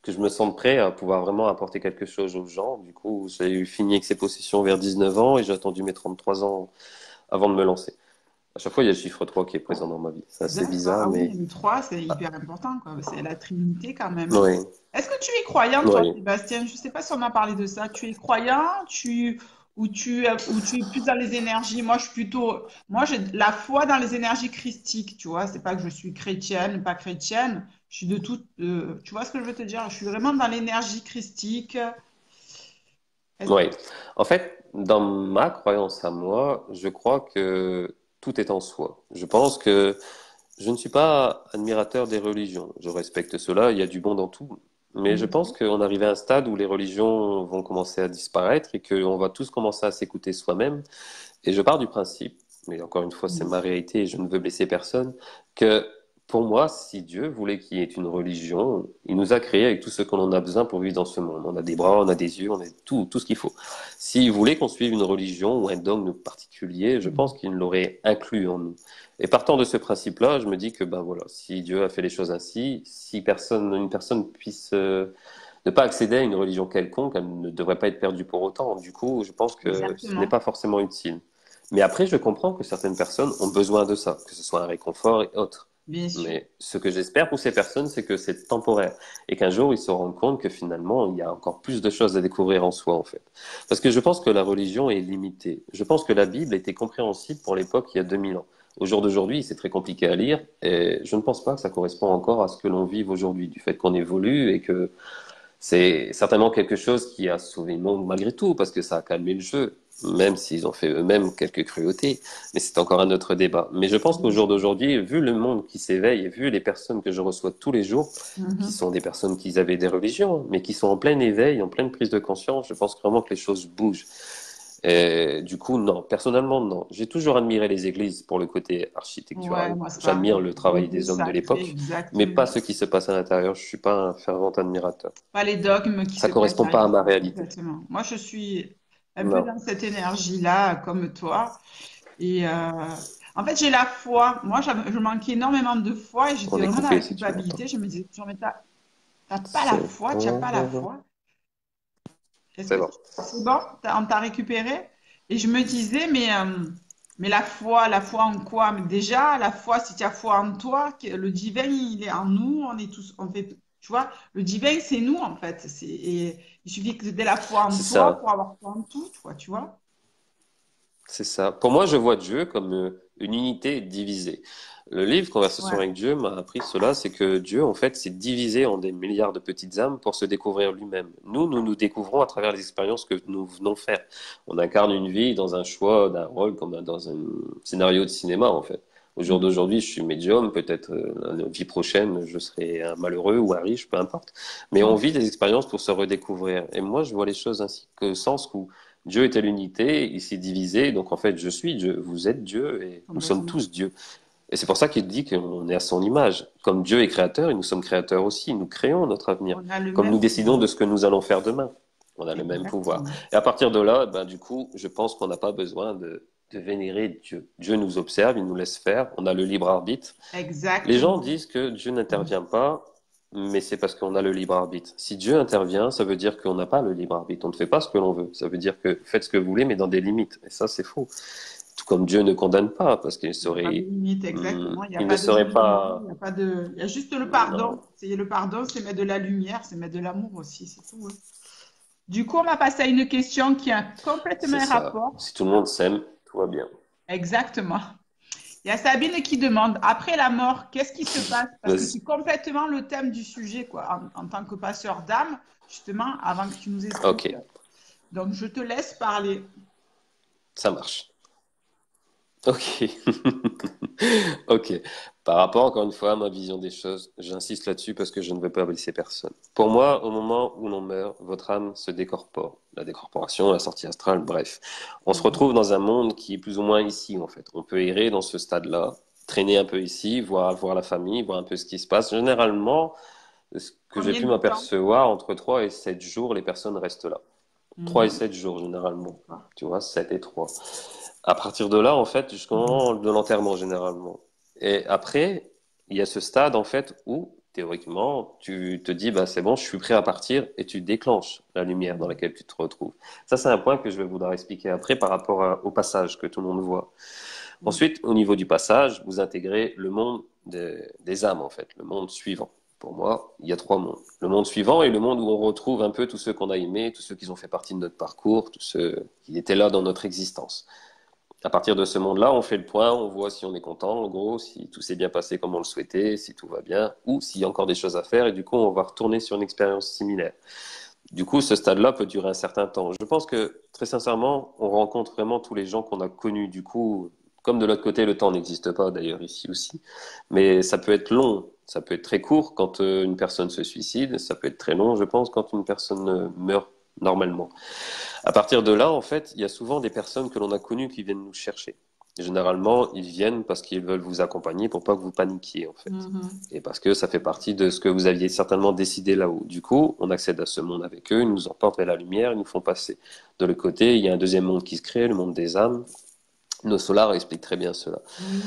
que je me sente prêt à pouvoir vraiment apporter quelque chose aux gens. Du coup, j'ai eu fini avec ces possessions vers 19 ans et j'ai attendu mes 33 ans avant de me lancer. À chaque fois, il y a le chiffre 3 qui est présent dans ma vie. C'est assez D'accord. bizarre, Ah oui, mais le 3 c'est hyper important, quoi. C'est la Trinité quand même, hein. oui, Est-ce que tu es croyant, toi, oui. Sébastien? Je ne sais pas si on a parlé de ça. Tu es croyant, ou tu es plus dans les énergies? Moi, je suis plutôt, moi, j'ai de la foi dans les énergies christiques, tu vois. C'est pas que je suis chrétienne, pas chrétienne. Je suis de toute, tu vois ce que je veux te dire? Je suis vraiment dans l'énergie christique. Est-ce- Oui. En fait, dans ma croyance à moi, je crois que tout est en soi. Je pense que je ne suis pas admirateur des religions. Je respecte cela, il y a du bon dans tout. Mais je pense qu'on arrive à un stade où les religions vont commencer à disparaître et qu'on va tous commencer à s'écouter soi-même. Et je pars du principe, mais encore une fois, c'est ma réalité et je ne veux blesser personne, que pour moi, si Dieu voulait qu'il y ait une religion, il nous a créés avec tout ce qu'on en a besoin pour vivre dans ce monde. On a des bras, on a des yeux, on a tout ce qu'il faut. S'il voulait qu'on suive une religion ou un dogme particulier, je pense qu'il l'aurait inclus en nous. Et partant de ce principe-là, je me dis que ben voilà, si Dieu a fait les choses ainsi, si une personne puisse ne pas accéder à une religion quelconque, elle ne devrait pas être perdue pour autant. Du coup, je pense que ce n'est Exactement. pas forcément utile. Mais après, je comprends que certaines personnes ont besoin de ça, que ce soit un réconfort et autres. Bien sûr. Mais ce que j'espère pour ces personnes, c'est que c'est temporaire et qu'un jour, ils se rendent compte que finalement, il y a encore plus de choses à découvrir en soi, en fait. Parce que je pense que la religion est limitée. Je pense que la Bible était compréhensible pour l'époque il y a 2000 ans. Au jour d'aujourd'hui, c'est très compliqué à lire et je ne pense pas que ça correspond encore à ce que l'on vive aujourd'hui, du fait qu'on évolue et que c'est certainement quelque chose qui a sauvé le monde malgré tout, parce que ça a calmé le jeu, même s'ils ont fait eux-mêmes quelques cruautés. Mais c'est encore un autre débat. Mais je pense qu'au jour d'aujourd'hui, vu le monde qui s'éveille et vu les personnes que je reçois tous les jours, qui Mhm. sont des personnes qui avaient des religions, mais qui sont en plein éveil, en pleine prise de conscience, je pense vraiment que les choses bougent. Et du coup, non. Personnellement, non. J'ai toujours admiré les églises pour le côté Ouais, architectural. moi, c'est J'admire pareil. le Les travail lieux des hommes de sacrés, l'époque, mais exactement. pas ce qui se passe à l'intérieur. Je suis pas un fervent admirateur. Pas les dogmes qui Ça se cachent correspond pas à derrière. ma réalité. Exactement. Moi, je suis un peu Non. dans cette énergie-là, comme toi. Et en fait, j'ai la foi. Moi, je manquais énormément de foi et j'étais On est vraiment dans la coupé si tu m'entends. culpabilité. Je me disais, genre, mais t'as pas la C'est foi, tu n'as pas la bon. foi. Est-ce C'est que bon. c'est bon? On t'a récupéré? Et je me disais, mais la foi en quoi? Mais déjà, la foi, si tu as foi en toi, le divin, il est en nous, on est tous, on fait, tu vois, le divin, c'est nous, en fait. Et il suffit que tu aies la foi en C'est toi pour ça. avoir foi en tout, tu vois? C'est ça. Pour moi, je vois Dieu comme une unité divisée. Le livre Conversation Ouais. avec Dieu m'a appris cela, c'est que Dieu, en fait, s'est divisé en des milliards de petites âmes pour se découvrir lui-même. Nous nous découvrons à travers les expériences que nous venons faire. On incarne une vie dans un choix d'un rôle comme dans un scénario de cinéma, en fait. Au jour Mhm. d'aujourd'hui, je suis médium, peut-être la vie prochaine, je serai un malheureux ou un riche, peu importe. Mais on Mhm. vit des expériences pour se redécouvrir. Et moi, je vois les choses ainsi que sens où Dieu était l'unité, il s'est divisé, donc en fait je suis Dieu, vous êtes Dieu et nous sommes Complètement. tous Dieu. Et c'est pour ça qu'il dit qu'on est à son image. Comme Dieu est créateur, et nous sommes créateurs aussi, nous créons notre avenir. On a le Comme nous même décidons pouvoir. de ce que nous allons faire demain, on a le même pouvoir. Exactement. Et à partir de là, ben, du coup, je pense qu'on n'a pas besoin de vénérer Dieu. Dieu nous observe, il nous laisse faire, on a le libre arbitre. Les gens Exactement. disent que Dieu Mhm. n'intervient pas, mais c'est parce qu'on a le libre arbitre. Si Dieu intervient, ça veut dire qu'on n'a pas le libre arbitre. On ne fait pas ce que l'on veut. Ça veut dire que faites ce que vous voulez, mais dans des limites. Et ça, c'est faux. Tout comme Dieu ne condamne pas, parce qu'il Il n'y a pas de serait, limite, exactement. Il n'y a il ne pas de serait jugement. pas, Il y a pas de... Il y a juste le non, pardon. C'est le pardon, c'est mettre de la lumière, c'est mettre de l'amour aussi, c'est tout, hein. Du coup, on va passer à une question qui a complètement c'est un ça. rapport. Si tout le monde s'aime, tout va bien. Exactement. Il y a Sabine qui demande, après la mort, qu'est-ce qui se passe? Parce que Vas-y. c'est complètement le thème du sujet, quoi, en tant que passeur d'âme, justement, avant que tu nous Ok, expliques. Donc, je te laisse parler. ça marche. Ok. Ok. Par rapport, encore une fois, à ma vision des choses, j'insiste là-dessus parce que je ne veux pas blesser personne. Pour moi, au moment où l'on meurt, votre âme se décorpore. La décorporation, la sortie astrale, bref. On se Mhm. retrouve dans un monde qui est plus ou moins ici, en fait. On peut errer dans ce stade-là, traîner un peu ici, voir la famille, voir un peu ce qui se passe. Généralement, ce que j'ai Combien pu de temps? m'apercevoir, entre 3 et 7 jours, les personnes restent là. 3 et Mhm. 7 jours, généralement. D'accord. Tu vois, 7 et 3. À partir de là, en fait, jusqu'au Mhm. moment de l'enterrement, généralement. Et après, il y a ce stade, en fait, où, théoriquement, tu te dis, bah, c'est bon, je suis prêt à partir, et tu déclenches la lumière dans laquelle tu te retrouves. Ça, c'est un point que je vais vouloir expliquer après par rapport au passage que tout le monde voit. Mhm. Ensuite, au niveau du passage, vous intégrez le monde des âmes, en fait, le monde suivant. Pour moi, il y a trois mondes. Le monde suivant est le monde où on retrouve un peu tous ceux qu'on a aimés, tous ceux qui ont fait partie de notre parcours, tous ceux qui étaient là dans notre existence. À partir de ce monde-là, on fait le point, on voit si on est content, en gros, si tout s'est bien passé comme on le souhaitait, si tout va bien, ou s'il y a encore des choses à faire, et du coup, on va retourner sur une expérience similaire. Du coup, ce stade-là peut durer un certain temps. Je pense que, très sincèrement, on rencontre vraiment tous les gens qu'on a connus. Du coup, comme de l'autre côté, le temps n'existe pas, d'ailleurs, ici aussi. Mais ça peut être long, ça peut être très court quand une personne se suicide, ça peut être très long, je pense, quand une personne meurt normalement. À partir de là, en fait, il y a souvent des personnes que l'on a connues qui viennent nous chercher. Généralement, ils viennent parce qu'ils veulent vous accompagner pour pas que vous paniquiez, en fait. Mhm. Et parce que ça fait partie de ce que vous aviez certainement décidé là-haut. Du coup, on accède à ce monde avec eux, ils nous emportent vers la lumière, ils nous font passer. De l'autre côté, il y a un deuxième monde qui se crée, le monde des âmes. Nos solars expliquent très bien cela. Oui,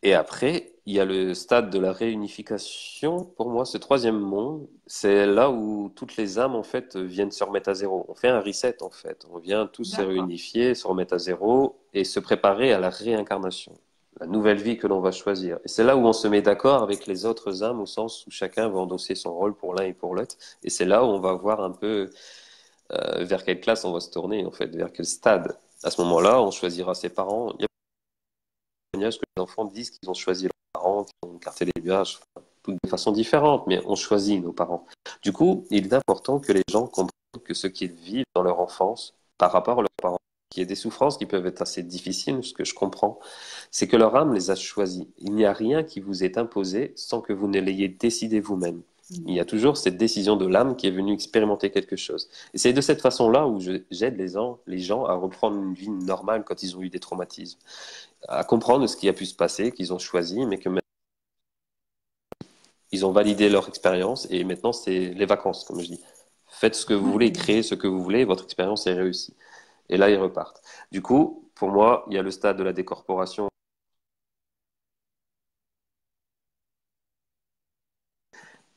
Et après, il y a le stade de la réunification. Pour moi, ce troisième monde, c'est là où toutes les âmes, en fait, viennent se remettre à zéro. On fait un reset, en fait. On vient tous se d'accord. réunifier, se remettre à zéro et se préparer à la réincarnation, la nouvelle vie que l'on va choisir. Et c'est là où on se met d'accord avec les autres âmes, au sens où chacun va endosser son rôle pour l'un et pour l'autre. Et c'est là où on va voir un peu vers quelle classe on va se tourner, en fait, vers quel stade. À ce moment-là, on choisira ses parents. Il y a témoignages que les enfants disent qu'ils ont choisi leurs parents, qu'ils ont écarté les nuages, enfin, toutes de façon différente, mais on choisit nos parents. Du coup, il est important que les gens comprennent que ce qu'ils vivent dans leur enfance par rapport à leurs parents, qu'il y ait des souffrances qui peuvent être assez difficiles, ce que je comprends, c'est que leur âme les a choisis. Il n'y a rien qui vous est imposé sans que vous ne l'ayez décidé vous-même. Il y a toujours cette décision de l'âme qui est venue expérimenter quelque chose. Et c'est de cette façon-là où j'aide les gens à reprendre une vie normale quand ils ont eu des traumatismes, à comprendre ce qui a pu se passer, qu'ils ont choisi, mais que maintenant, ils ont validé leur expérience et maintenant c'est les vacances, comme je dis. Faites ce que vous voulez, Mhm. créez ce que vous voulez, votre expérience est réussie. Et là, ils repartent. Du coup, pour moi, il y a le stade de la décorporation.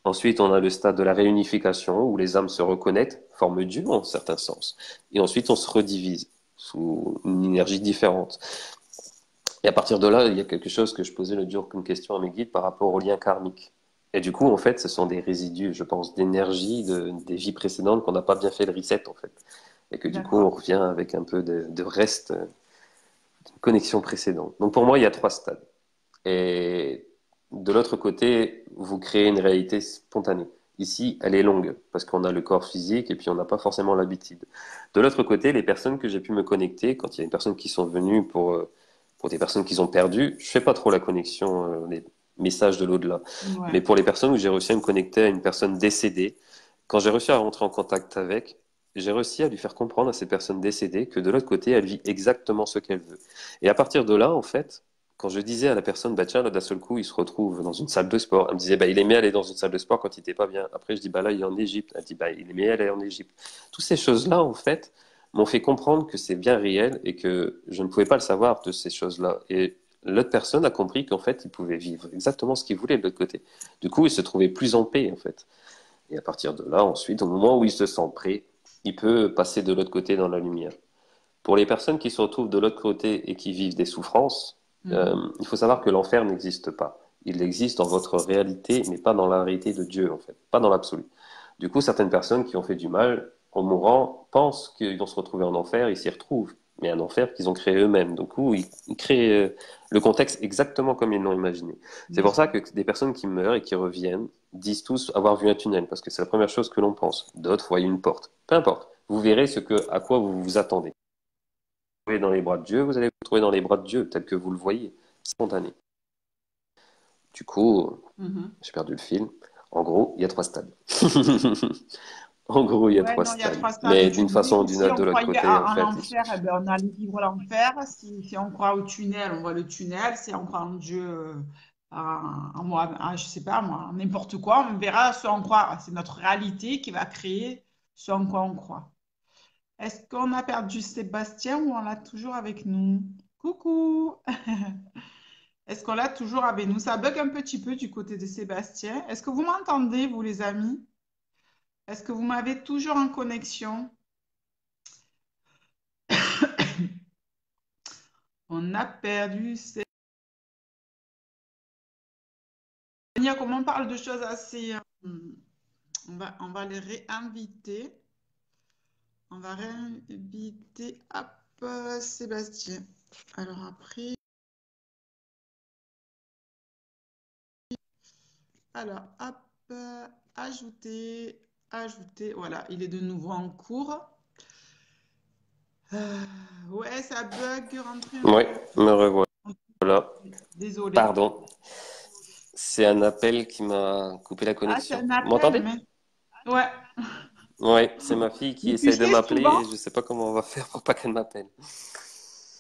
Ensuite, on a le stade de la réunification, où les âmes se reconnaissent, forment Dieu en certain sens. Et ensuite, on se redivise sous une énergie différente. Et à partir de là, il y a quelque chose que je posais l'autre jour comme question à mes guides par rapport au lien karmique. Et du coup, en fait, ce sont des résidus, je pense, d'énergie des vies précédentes qu'on n'a pas bien fait le reset, en fait. Et que du coup, on D'accord. revient avec un peu de reste d'une connexion précédente. Donc pour moi, il y a trois stades. Et de l'autre côté, vous créez une réalité spontanée. Ici, elle est longue, parce qu'on a le corps physique et puis on n'a pas forcément l'habitude. De l'autre côté, les personnes que j'ai pu me connecter, quand il y a des personnes qui sont venues pour des personnes qui ont perdu, je fais pas trop la connexion, les messages de l'au-delà. Ouais. Mais pour les personnes où j'ai réussi à me connecter à une personne décédée, quand j'ai réussi à rentrer en contact avec, j'ai réussi à lui faire comprendre à cette personne décédée que de l'autre côté, elle vit exactement ce qu'elle veut. Et à partir de là, en fait, quand je disais à la personne, bah tiens, là, d'un seul coup, il se retrouve dans une salle de sport. Elle me disait, bah, il aimait aller dans une salle de sport quand il était pas bien. Après, je dis, bah là, il est en Égypte. Elle dit, bah, il aimait aller en Égypte. Toutes ces choses-là, en fait, m'ont fait comprendre que c'est bien réel et que je ne pouvais pas le savoir de ces choses-là. Et l'autre personne a compris qu'en fait, il pouvait vivre exactement ce qu'il voulait de l'autre côté. Du coup, il se trouvait plus en paix, en fait. Et à partir de là, ensuite, au moment où il se sent prêt, il peut passer de l'autre côté dans la lumière. Pour les personnes qui se retrouvent de l'autre côté et qui vivent des souffrances, Mhm. il faut savoir que l'enfer n'existe pas. Il existe dans votre réalité, mais pas dans la réalité de Dieu, en fait, pas dans l'absolu. Du coup, certaines personnes qui ont fait du mal, en mourant, pensent qu'ils vont se retrouver en enfer, ils s'y retrouvent. Mais un enfer qu'ils ont créé eux-mêmes. Du coup, ils créent le contexte exactement comme ils l'ont imaginé. C'est Bien pour sûr. ça que des personnes qui meurent et qui reviennent disent tous avoir vu un tunnel, parce que c'est la première chose que l'on pense. D'autres voient une porte. Peu importe. Vous verrez à quoi vous vous attendez trouver dans les bras de Dieu, vous allez vous trouver dans les bras de Dieu, tel que vous le voyez, spontané. Du coup, Mhm. j'ai perdu le fil. En gros, il y a trois stades. En gros, il y a Ouais, trois non, il y a stades. trois stades. Mais Tu d'une disais façon ou que d'une si autre, on de l'autre croyait côté, en en fait. l'enfer, eh ben, on allait vivre l'enfer. Si on croit au tunnel, on voit le tunnel. Si on croit en Dieu, je sais pas, moi, n'importe quoi, on verra ce en quoi. C'est notre réalité qui va créer ce en quoi on croit. Est-ce qu'on a perdu Sébastien ou on l'a toujours avec nous? Coucou! Est-ce qu'on l'a toujours avec nous? Ça bug un petit peu du côté de Sébastien. Est-ce que vous m'entendez, vous les amis? Est-ce que vous m'avez toujours en connexion? On a perdu Sébastien. Comme on parle de choses assez... on va les réinviter. On va réinviter hop, Sébastien. Alors après... Alors, hop, ajouter, ajouter. Voilà, il est de nouveau en cours. Euh, ouais, ça bug, rentrer un Oui, peu. me revoilà. Désolé. Pardon, c'est un appel qui m'a coupé la Ah, c'est connexion. un Vous appel, m'entendez? mais... Ouais. Oui, c'est ma fille qui Mais tu essaye de sais, m'appeler souvent, et je ne sais pas comment on va faire pour pas qu'elle m'appelle.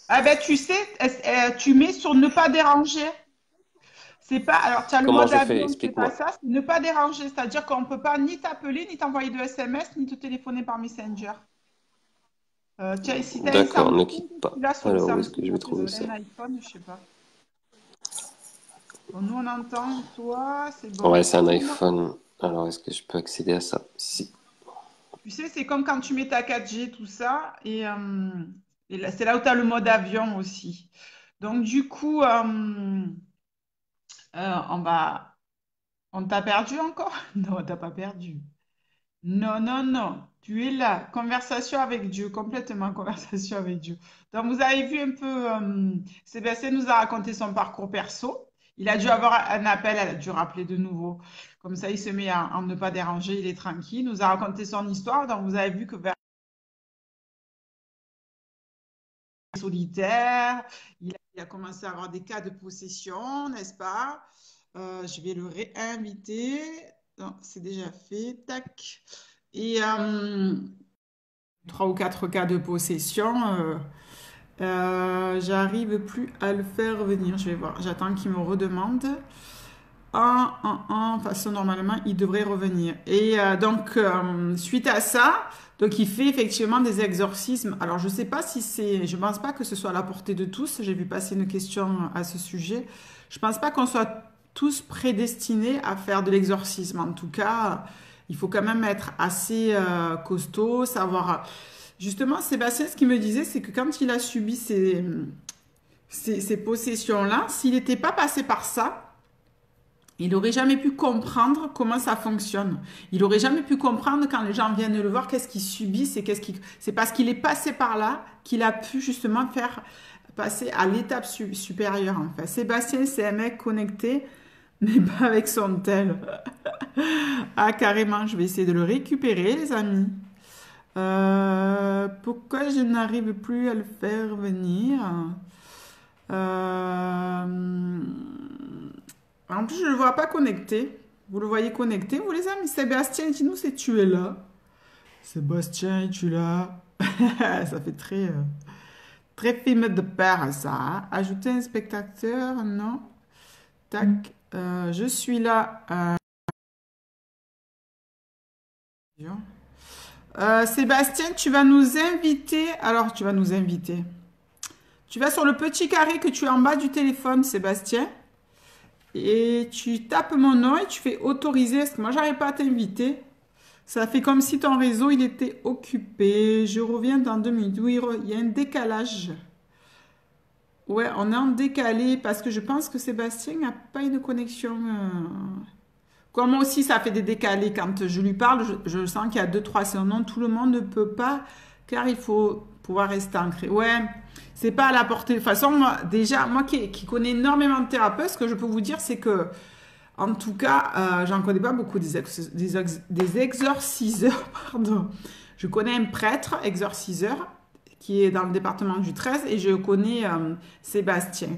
ah ben, tu sais, tu mets sur ne pas déranger. C'est pas, alors, tu as le Comment mode je fais? avion, c'est pas Explique-moi. ça, c'est ne pas déranger. C'est-à-dire qu'on ne peut pas ni t'appeler, ni t'envoyer de SMS, ni te téléphoner par Messenger. Tiens, si tu as un D'accord, ne Samsung, quitte pas. tu l'as sur le Alors, où est-ce Samsung, que je vais parce que trouver ça? un iPhone, je sais pas. Bon, nous, on entend, toi, c'est Ouais, bon. c'est un Nous, moi, iPhone. Alors, est-ce que je peux accéder à ça? Si. tu sais, c'est comme quand tu mets ta 4G, tout ça, et c'est là où tu as le mode avion aussi. Donc, du coup, on va... On t'a perdu encore? Non, on t'a pas perdu. Non, non, non. Tu es là. Conversation avec Dieu, complètement conversation avec Dieu. Donc, vous avez vu un peu, Sébastien nous a raconté son parcours perso. Il a dû avoir un appel, elle a dû rappeler de nouveau. Comme ça, il se met à ne pas déranger, il est tranquille. Il nous a raconté son histoire. Donc, vous avez vu que vers solitaire, il a commencé à avoir des cas de possession, n'est-ce pas? Je vais le réinviter. Non, c'est déjà fait. Tac. Et trois ou quatre cas de possession. J'arrive plus à le faire venir. Je vais voir. J'attends qu'il me redemande. De toute façon, normalement, il devrait revenir. Et donc, suite à ça, donc il fait effectivement des exorcismes. Alors, je sais pas si c'est... Je pense pas que ce soit à la portée de tous. J'ai vu passer une question à ce sujet. Je pense pas qu'on soit tous prédestinés à faire de l'exorcisme. En tout cas, il faut quand même être assez costaud, savoir... Justement, Sébastien, ce qu'il me disait, c'est que quand il a subi ces possessions-là, s'il n'était pas passé par ça, il n'aurait jamais pu comprendre comment ça fonctionne. Il n'aurait jamais pu comprendre quand les gens viennent le voir, qu'est-ce qu'ils subissent et c'est parce qu'il est passé par là qu'il a pu justement faire passer à l'étape supérieure. En fait. Sébastien, c'est un mec connecté, mais pas avec son tel. Ah, carrément, je vais essayer de le récupérer, les amis. Pourquoi je n'arrive plus à le faire venir? En plus, je ne le vois pas connecté. Vous le voyez connecté, vous les amis? Sébastien, dis-nous si tu es là. Sébastien, es-tu là? Ça fait très film de père, ça. Hein. Ajouter un spectateur, non. Tac, je suis là. Sébastien, tu vas nous inviter. Alors, tu vas nous inviter. Tu vas sur le petit carré que tu as en bas du téléphone, Sébastien. Et tu tapes mon nom et tu fais autoriser. Parce que moi, j'arrive pas à t'inviter. Ça fait comme si ton réseau, il était occupé. Je reviens dans 2 minutes. Oui, il y a un décalage. Ouais, on est en décalé parce que je pense que Sébastien n'a pas une connexion. Comme moi aussi, ça fait des décalés. Quand je lui parle, je sens qu'il y a 2-3 surnoms. Tout le monde ne peut pas, car il faut pouvoir rester ancré. Ouais, c'est pas à la portée. De toute façon, moi, déjà, moi qui connais énormément de thérapeutes, ce que je peux vous dire, c'est que, en tout cas, j'en connais pas beaucoup des exorciseurs, pardon. Je connais un prêtre exorciseur qui est dans le département du 13 et je connais Sébastien.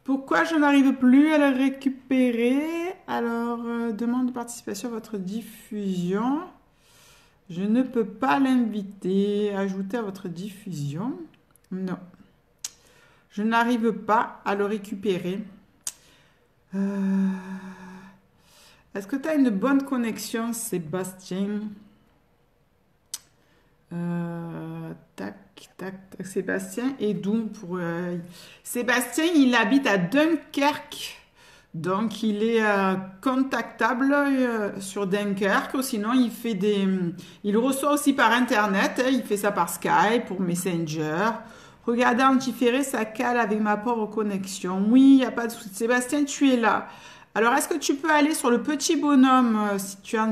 Pourquoi je n'arrive plus à le récupérer? Alors, demande de participation à votre diffusion. Je ne peux pas l'inviter. Ajouter à votre diffusion. Non. Je n'arrive pas à le récupérer. Est-ce que tu as une bonne connexion, Sébastien? Tac, tac, tac. Sébastien est d'où pour... Sébastien, il habite à Dunkerque. Donc, il est contactable sur Dunkerque. Ou sinon, il reçoit aussi par Internet. Hein, il fait ça par Skype, pour Messenger. Regardez en différé, ça cale avec ma pauvre connexion. Oui, il n'y a pas de souci. Sébastien, tu es là. Alors, est-ce que tu peux aller sur le petit bonhomme si tu as...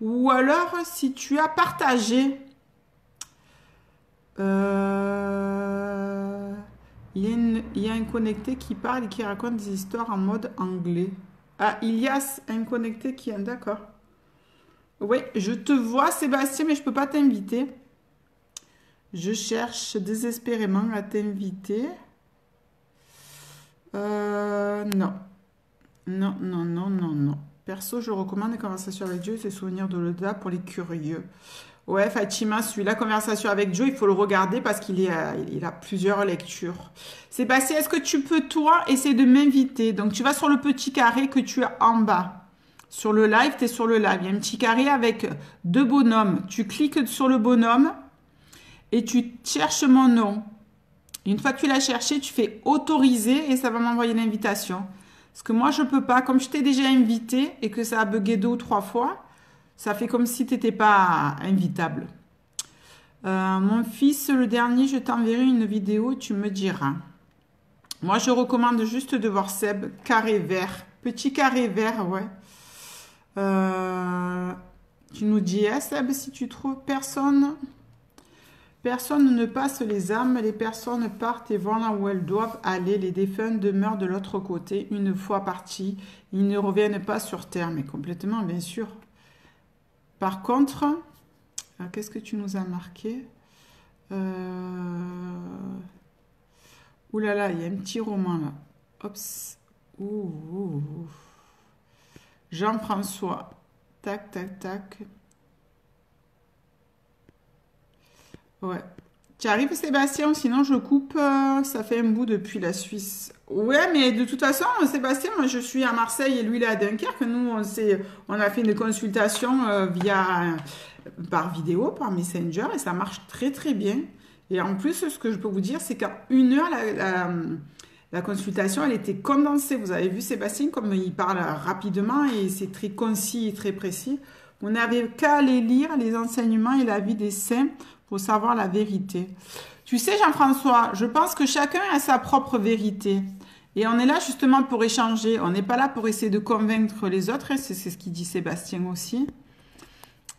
Ou alors, si tu as partagé... il y a un connecté qui parle et qui raconte des histoires en mode anglais. Ah, il y a un connecté qui est... D'accord. Oui, je te vois, Sébastien, mais je ne peux pas t'inviter. Je cherche désespérément à t'inviter. Non. Non, non, non, non, non. Perso, je recommande les conversations avec Dieu et ses souvenirs de l'au-delà pour les curieux. Ouais, Fatima, celui-là, conversation avec Joe, il faut le regarder parce qu'il il a plusieurs lectures. Sébastien, est-ce que tu peux, toi, essayer de m'inviter? Donc, tu vas sur le petit carré que tu as en bas. Sur le live, tu es sur le live. Il y a un petit carré avec 2 bonhommes. Tu cliques sur le bonhomme et tu cherches mon nom. Une fois que tu l'as cherché, tu fais autoriser et ça va m'envoyer l'invitation. Parce que moi, je ne peux pas. Comme je t'ai déjà invité et que ça a bugué 2 ou 3 fois, ça fait comme si tu n'étais pas invitable. Mon fils, le dernier, je t'enverrai une vidéo, tu me diras. Moi, je recommande juste de voir Seb, carré vert. Petit carré vert, ouais. Tu nous dis, Seb, si tu trouves personne... Personne ne passe les âmes, les personnes partent et vont là où elles doivent aller. Les défunts demeurent de l'autre côté. Une fois partis, ils ne reviennent pas sur Terre. Mais complètement, bien sûr. Par contre, qu'est-ce que tu nous as marqué? Ouh là là, il y a un petit roman là. Oups. Ouh. Jean-François. Tac, tac, tac. Ouais. Tu arrives, Sébastien, sinon je coupe. Ça fait un bout depuis la Suisse. Ouais, mais de toute façon, Sébastien, moi je suis à Marseille et lui il est à Dunkerque. Nous, on a fait une consultation par vidéo, par Messenger et ça marche très très bien. Et en plus, ce que je peux vous dire, c'est qu'en 1 heure, la consultation, elle était condensée. Vous avez vu Sébastien, comme il parle rapidement et c'est très concis et très précis. On n'avait qu'à aller lire les enseignements et la vie des saints pour savoir la vérité. Tu sais, Jean-François, je pense que chacun a sa propre vérité. Et on est là justement pour échanger. On n'est pas là pour essayer de convaincre les autres. C'est ce qu'il dit Sébastien aussi.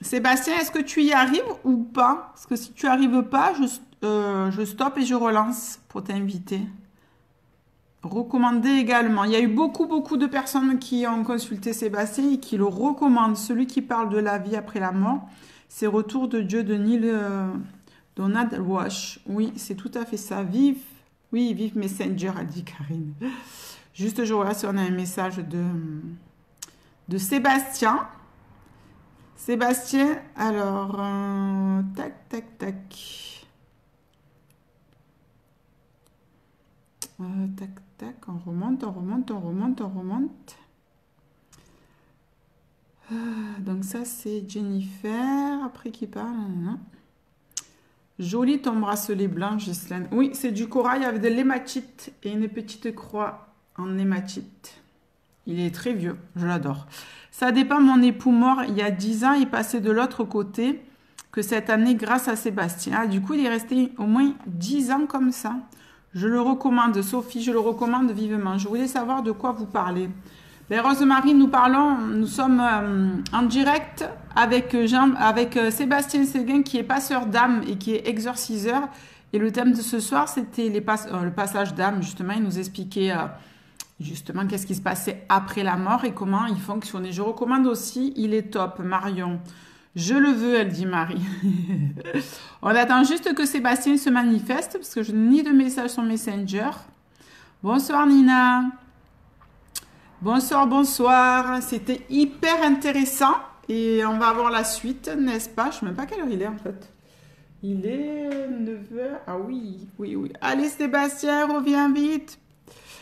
Sébastien, est-ce que tu y arrives ou pas? Parce que si tu n'y arrives pas, je stoppe et je relance pour t'inviter. Recommandé également. Il y a eu beaucoup de personnes qui ont consulté Sébastien et qui le recommandent. Celui qui parle de la vie après la mort. C'est Retour de Dieu de Neil Donald Walsh. Oui, c'est tout à fait ça. Vive, oui, vive Messenger, a dit Karine. Juste, je regarde si on a un message de Sébastien. Sébastien, alors, tac, tac, tac. Tac, tac, on remonte. Donc ça, c'est Jennifer, après qui parle. Joli ton bracelet blanc, Ghislaine. Oui, c'est du corail avec de l'hématite et une petite croix en hématite. Il est très vieux, je l'adore. Ça dépend, mon époux mort il y a 10 ans, il passait de l'autre côté que cette année grâce à Sébastien. Ah, du coup, il est resté au moins 10 ans comme ça. Je le recommande, Sophie, je le recommande vivement. Je voulais savoir de quoi vous parlez. Ben, Rosemarie, nous sommes en direct avec Sébastien Séguin qui est passeur d'âme et qui est exorciseur. Et le thème de ce soir, c'était le passage d'âme. Justement, il nous expliquait justement qu'est-ce qui se passait après la mort et comment il fonctionnait. Je recommande aussi, il est top, Marion. Je le veux, elle dit Marie. On attend juste que Sébastien se manifeste parce que je n'ai ni de message sur Messenger. Bonsoir Nina. Bonsoir. C'était hyper intéressant et on va avoir la suite, n'est-ce pas? Je ne sais même pas quelle heure il est en fait. Il est 9h. Ah oui. Allez Sébastien, reviens vite.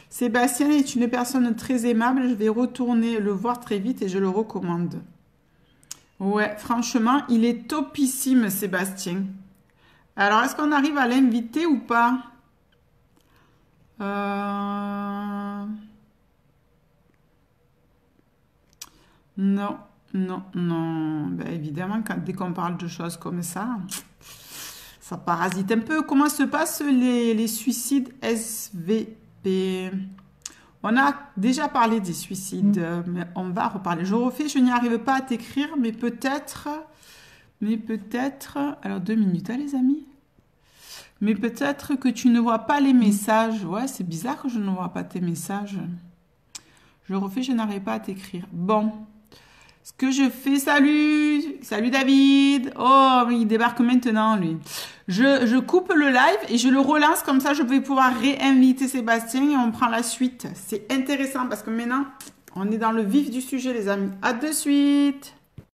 Sébastien est une personne très aimable. Je vais retourner le voir très vite et je le recommande. Ouais, franchement, il est topissime, Sébastien. Alors, est-ce qu'on arrive à l'inviter ou pas? Non. Ben, évidemment, dès qu'on parle de choses comme ça parasite un peu. Comment se passent les suicides SVP? On a déjà parlé des suicides, mais on va reparler. Je refais, je n'y arrive pas à t'écrire, mais peut-être, alors 2 minutes, hein, les amis. Mais peut-être que tu ne vois pas les messages. Ouais, c'est bizarre que je ne vois pas tes messages. Je refais, je n'arrive pas à t'écrire. Bon, ce que je fais, salut David. Oh, il débarque maintenant, lui. Je coupe le live et je le relance, comme ça je vais pouvoir réinviter Sébastien et on prend la suite. C'est intéressant parce que maintenant, on est dans le vif du sujet, les amis. À de suite.